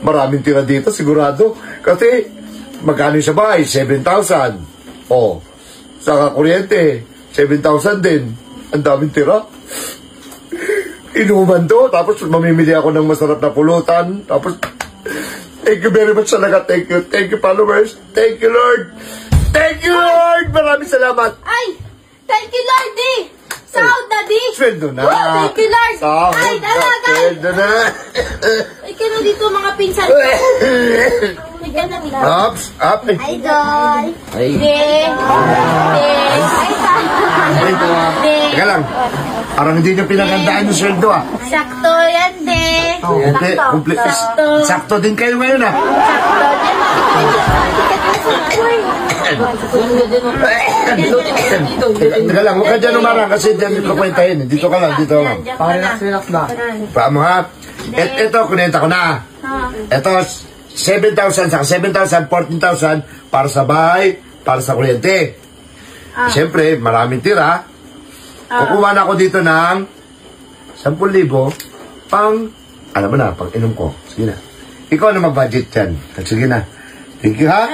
maraming tira dito, sigurado. Kasi, magkano sa bahay? 7,000. O, sa kuryente, 7,000 din. Ang daming tira. Inuman to, tapos mamimili ako ng masarap na pulutan. Tapos, thank you very much talaga. Thank you. Thank you, followers. Thank you, Lord. Thank you, Lord. Maraming salamat. Ay, thank you, Lord, eh. Sahod na, di. Sweldo na. Oh, thank you, Lord. Sahod ay, talaga. Sweldo na. Ay, ka na dito, mga pinsan ko. Ay, ka na dito. Ups, up. Idol. Ay. Teka lang. Parang hindi nyo pinagandaan yung sweldo, ah. Sakto yan, de. Hindi, sakto din kayo ngayon, ah. Sakto din. Teka lang, huwag ka dyan umarang kasi dyan ko kwentahin. Dito ka lang, dito ka lang. Relax na. Paa mo, ha? Ito, kunenta ko na. Ito, 7,000 saka 7,000, 14,000 para sa bahay, para sa kuryente. Siyempre, maraming tira. Kukuha na ako dito ng 10,000 pang, alam mo na, pang inom ko. Sige na. Ikaw na mag-budget yan. Sige na. Thank you, ha?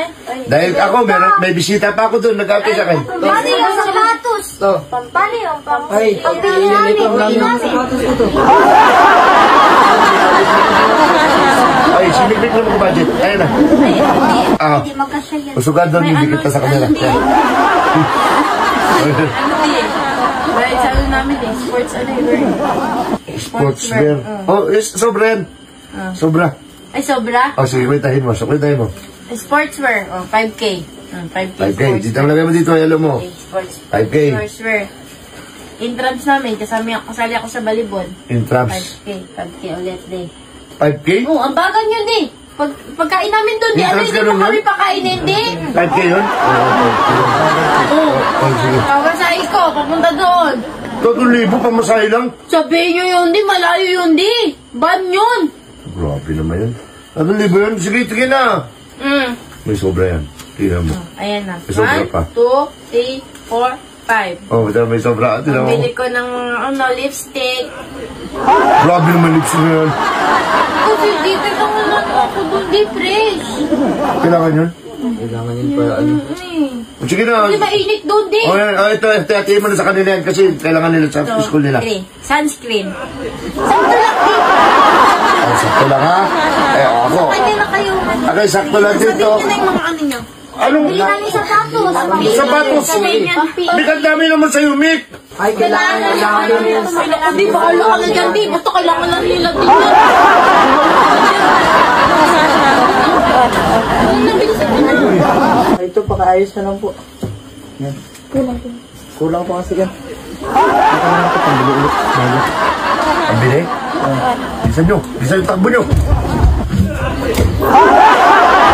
Dahil ako, may bisita pa ako doon. Nag-api sa akin. Paano yung sapatos? Paano yung Ay, pambili namin? Ay, sinipik na mag-budget. Ayun na. Hindi magkasya yan. Usugan doon, hindi kita sa kamera. Dahil sa ano namin eh, sports ano yun? Sportswear. Oh, sobra yan. Sobra. Ay, sobra? Oh, sige, kwentahin mo. So, kwentahin mo. Sportswear, 5K. 5K. 5K. Dito ang lagay mo dito, hello mo. Sports. 5K. Sportswear. Entrance namin, kasali ako sa Balibon. Intraps. 5K ulit day. 5K? Oo, ang bagan yun eh. Pagkain namin doon, di ano, Entrance hindi ganun pa kami yun? pakainin, di. 5K yun? Oo. Oh, sige. Kawasahe ko, papunta doon. 3,000 pamasahe lang? Sabihin nyo yun, di. Malayo yun, di. Ban yun. Grabe naman yun. 3,000 yun? Sige, sige na. May sobra yan. Tingnan mo. Ayan na. May sobra pa. 1, 2, 3, 4, 5. Oh, may sobra. Tingnan mo. Bili ko ng mga lipstick. Grabe naman lips na yan. Kasi dito lang naman ako doon, di fresh. Kailangan yun? Kailangan yun para ano. Sige na. Hindi mainit doon, di. Oh, yan. Oh, ito. Hatiin mo na sa kanila yan kasi kailangan nila sa school nila. Sunscreen. Sakto lang, di. Oh, sakto lang, ha? Eh, ako. Pwede na kayo. Okay, sakto lang dito. Sabihin nyo na yung mga ano nyo. Anong? Bili namin sapatos. Sapatos. Mik, ang dami naman sa'yo, Mik. Ay, kailangan yun. Di ba, alam ka na dyan, di. Basta kailangan lang nila din. Ito, pakaayos na lang po. Yan. Kulang po kasi yan. Pambili ulit. Ang bili? Bilisan nyo. Bilisan yung takbo nyo.